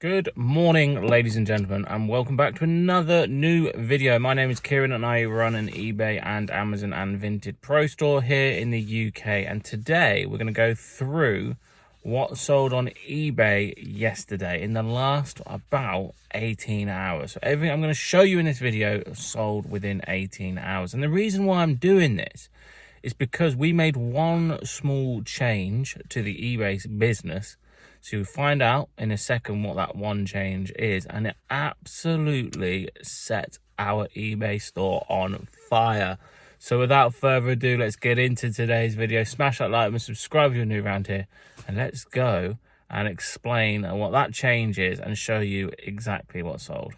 Good morning, ladies and gentlemen, and welcome back to another new video. My name is Kieran and I run an eBay and Amazon and Vinted Pro store here in the UK. And today we're going to go through what sold on eBay yesterday in the last about 18 hours. So everything I'm going to show you in this video sold within 18 hours. And the reason why I'm doing this is because we made one small change to the eBay business. So you'll find out in a second what that one change is, and it absolutely set our eBay store on fire. So without further ado, let's get into today's video. Smash that like and subscribe if you're new around here, and let's go and explain what that change is and show you exactly what sold.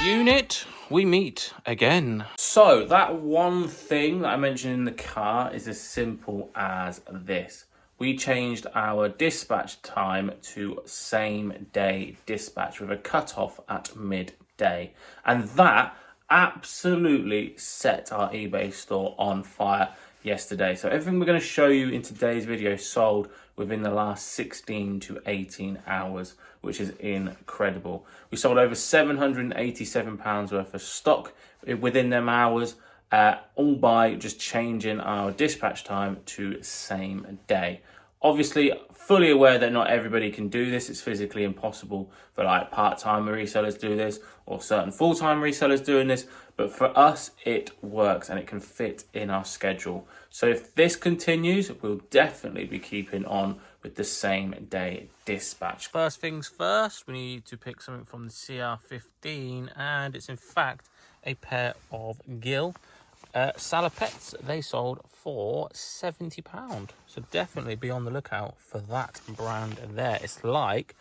Unit, we meet again. So that one thing that I mentioned in the car is as simple as this. We changed our dispatch time to same day dispatch with a cutoff at midday. And that absolutely set our eBay store on fire yesterday. So everything we're going to show you in today's video sold within the last 16 to 18 hours, which is incredible. We sold over £787 worth of stock within them hours, all by just changing our dispatch time to same day. Obviously, fully aware that not everybody can do this. It's physically impossible for like part-time resellers do this or certain full-time resellers doing this. But for us, it works and it can fit in our schedule. So if this continues, we'll definitely be keeping on with the same day dispatch. First things first, we need to pick something from the CR15, and it's in fact a pair of gill salopettes. They sold for £70, so definitely be on the lookout for that brand there. It's like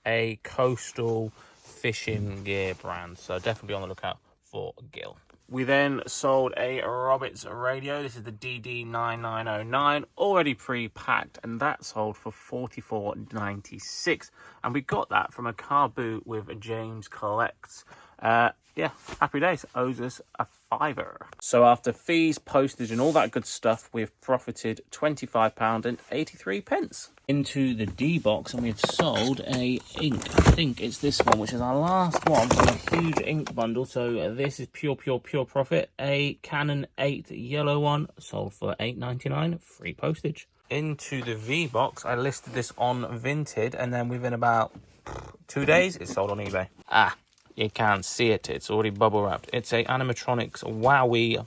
a coastal fishing gear brand, so definitely be on the lookout for gill. We then sold a Roberts radio. This is the DD9909, already pre-packed, and that sold for $44.96. And we got that from a car boot with James Collects. Yeah, happy days. Owes us a £5. So after fees, postage, and all that good stuff, we've profited £25.83. Into the D box, and we've sold a ink. I think it's this one, which is our last one from a huge ink bundle. So this is pure profit. A Canon 8 yellow one sold for £8.99, free postage. Into the V box, I listed this on Vinted, and then within about 2 days, it's sold on eBay. You can't see it, it's already bubble wrapped. It's a animatronics Wowie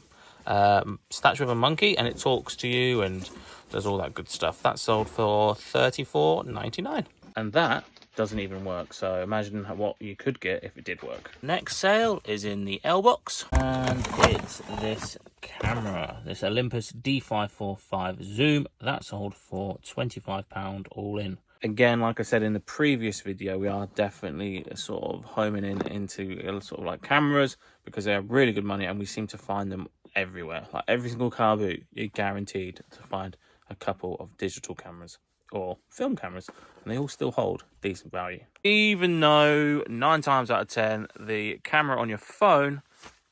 statue of a monkey, and it talks to you and does all that good stuff. That sold for $34.99. And that doesn't even work, so imagine what you could get if it did work. Next sale is in the L box, and it's this camera, this Olympus D545 Zoom. That sold for £25 all in. Again, like I said in the previous video, we are definitely sort of homing into sort of like cameras because they are really good money, and we seem to find them everywhere. Like every single car boot, you're guaranteed to find a couple of digital cameras or film cameras, and they all still hold decent value. Even though 9 times out of 10, the camera on your phone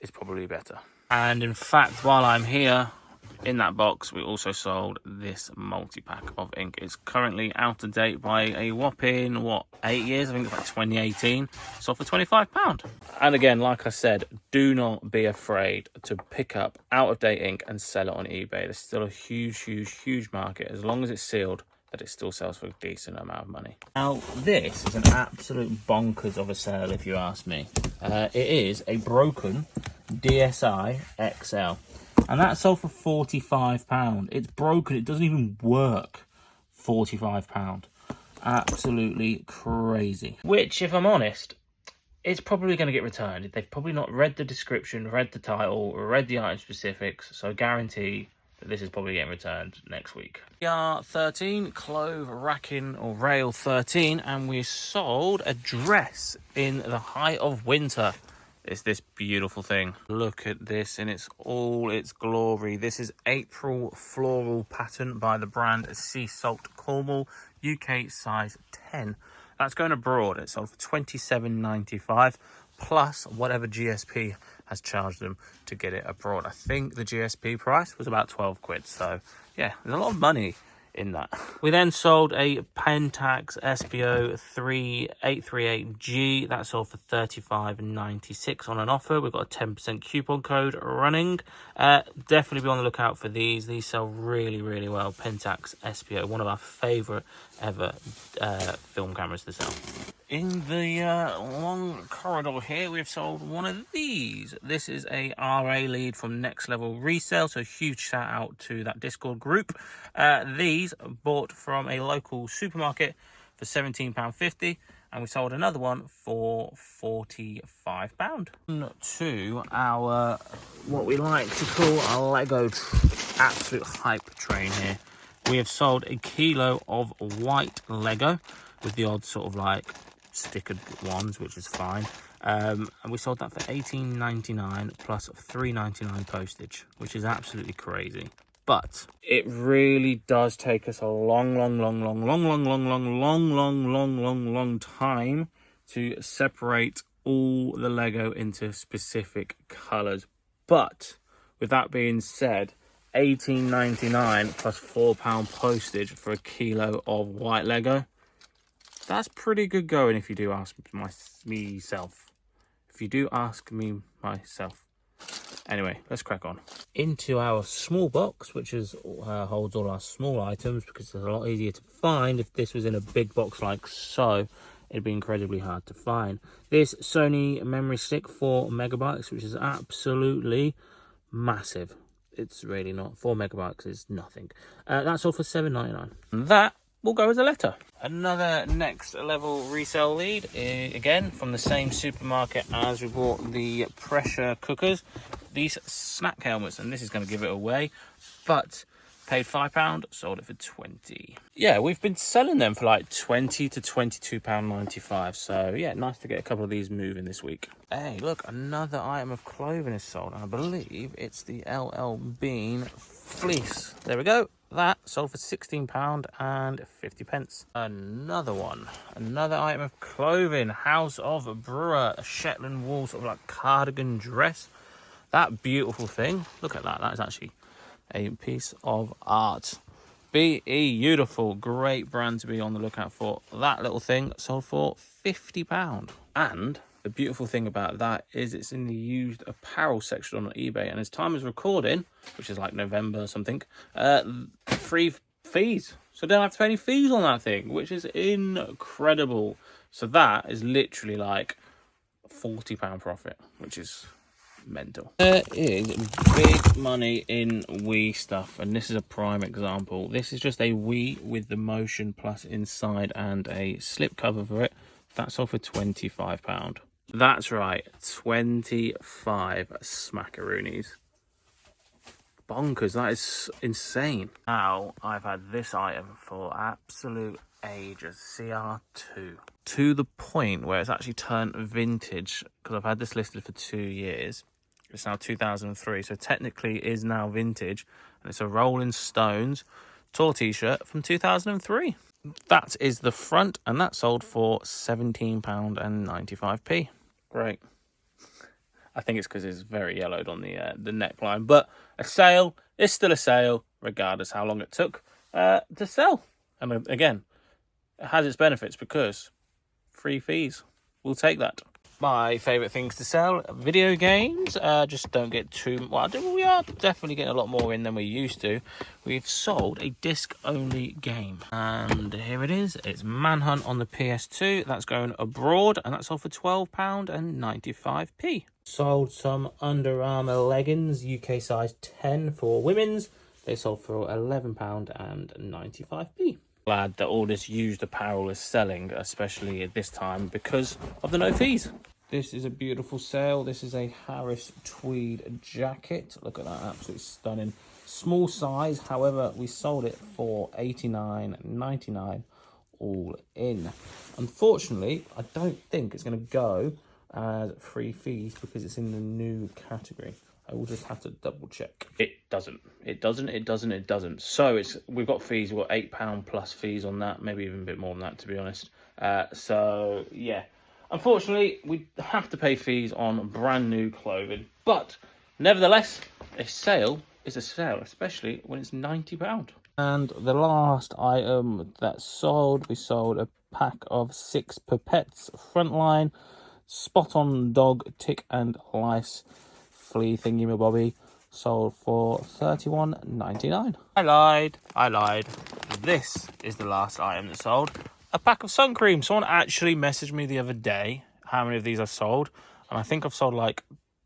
is probably better. And in fact, while I'm here, in that box, we also sold this multi-pack of ink. It's currently out of date by a whopping, 8 years? I think it's like 2018. Sold for £25. And again, like I said, do not be afraid to pick up out-of-date ink and sell it on eBay. There's still a huge market. As long as it's sealed, that it still sells for a decent amount of money. Now, this is an absolute bonkers of a sale, if you ask me. It is a broken DSi XL. And that sold for £45. It's broken. It doesn't even work. £45. Absolutely crazy. Which, if I'm honest, it's probably going to get returned. They've probably not read the description, read the title, read the item specifics. So I guarantee that this is probably getting returned next week. PR13, Clove Racking or Rail 13. And we sold a dress in the height of winter. It's this beautiful thing. Look at this in all its glory. This is April floral pattern by the brand Sea Salt Cornwall, UK size 10. That's going abroad. It sold for £27.95 plus whatever GSP has charged them to get it abroad. I think the GSP price was about 12 quid. So yeah, there's a lot of money in that. We then sold a Pentax SBO 3838G. That sold for $35.96 on an offer. We've got a 10% coupon code running. Definitely be on the lookout for these. These sell really, really well. Pentax SBO, one of our favorite ever film cameras to sell. In the long corridor here, we've sold one of these. This is a RA lead from Next Level Resale, so huge shout out to that Discord group. These bought from a local supermarket for £17.50, and we sold another one for £45. To our, what we like to call our Lego absolute hype train here. We have sold a kilo of white Lego with the odd sort of like stickered ones, which is fine, and we sold that for $18.99 plus $3.99 postage, which is absolutely crazy. But it really does take us a long time to separate all the Lego into specific colors. But with that being said, $18.99 plus £4 postage for a kilo of white Lego, that's pretty good going if you do ask myself. If you do ask me myself. Anyway, let's crack on. Into our small box, which is holds all our small items, because it's a lot easier to find. If this was in a big box like so, it'd be incredibly hard to find. This Sony memory stick, 4 megabytes, which is absolutely massive. It's really not. 4 megabytes is nothing. That's all for $7.99. And that will go as a letter. Another Next Level Resale lead, again from the same supermarket as we bought the pressure cookers. These snack helmets, and this is going to give it away, but paid £5, sold it for $20. Yeah, we've been selling them for like $20 to £22.95. So yeah, nice to get a couple of these moving this week. Hey, look, another item of clothing is sold, and I believe it's the LL Bean fleece. There we go. That sold for £16.50. Another one, another item of clothing, House of Brewer, a Shetland wool sort of like cardigan dress. That beautiful thing, look at that. That is actually a piece of art. Beautiful, great brand to be on the lookout for. That little thing sold for £50. And the beautiful thing about that is it's in the used apparel section on eBay, and as time is recording, which is like November or something, free fees, so don't have to pay any fees on that thing, which is incredible. So that is literally like £40 profit, which is mental. There is big money in Wii stuff, and this is a prime example. This is just a Wii with the motion plus inside and a slip cover for it. That sold for £25. That's right, 25 smackaroonies. Bonkers, that is insane. Now, I've had this item for absolute ages, CR2. To the point where it's actually turned vintage, because I've had this listed for 2 years. It's now 2003, so technically it is now vintage. And it's a Rolling Stones tour t-shirt from 2003. That is the front, and that sold for £17.95. Great. I think it's because it's very yellowed on the neckline, but a sale is still a sale, regardless how long it took to sell. And again, it has its benefits because free fees. We'll take that. My favourite things to sell, video games. Just don't get too... Well, we are definitely getting a lot more in than we used to. We've sold a disc-only game. And here it is. It's Manhunt on the PS2. That's going abroad, and that's sold for £12.95. Sold some Under Armour leggings, UK size 10 for women's. They sold for £11.95. Glad that all this used apparel is selling, especially at this time, because of the no fees. This is a beautiful sale. This is a Harris tweed jacket. Look at that, absolutely stunning. Small size, however, we sold it for $89.99 all in. Unfortunately, I don't think it's going to go as free fees because it's in the new category. I will just have to double check. It doesn't. So we've got fees. We've got £8 plus fees on that, maybe even a bit more than that, to be honest. So yeah, Unfortunately, we have to pay fees on brand new clothing. But nevertheless, a sale is a sale, especially when it's £90. And the last item that sold, we sold a pack of 6 Pipettes Frontline Spot On Dog Tick and Lice Flea Thingy Bobby, sold for $31.99. I lied. This is the last item that sold. A pack of sun cream. Someone actually messaged me the other day how many of these I've sold, and I think I've sold like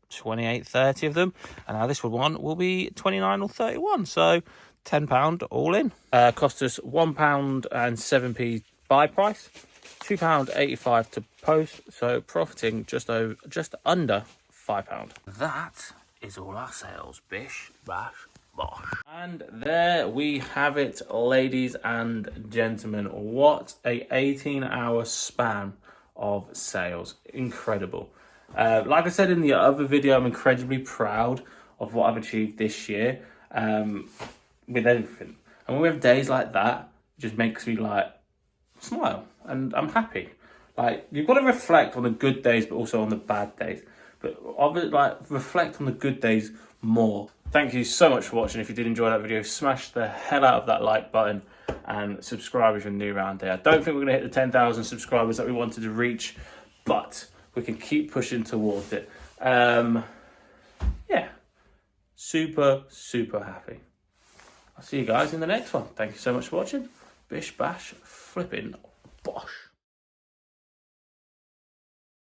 28, 30 of them, and now this one will be 29 or 31, so £10 all in. Cost us £1 and 7p buy price, £2.85 to post, so profiting just under £5. That is all our sales. Bish, bash, bosh. And there we have it, ladies and gentlemen. What a 18-hour span of sales. Incredible. Like I said in the other video, I'm incredibly proud of what I've achieved this year with everything. And when we have days like that, it just makes me like smile, and I'm happy. Like, you've got to reflect on the good days, but also on the bad days. But obviously, like, reflect on the good days more. Thank you so much for watching. If you did enjoy that video, smash the hell out of that like button and subscribe if you're new around here. I don't think we're going to hit the 10,000 subscribers that we wanted to reach, but we can keep pushing towards it. Yeah, super happy. I'll see you guys in the next one. Thank you so much for watching. Bish bash flipping bosh.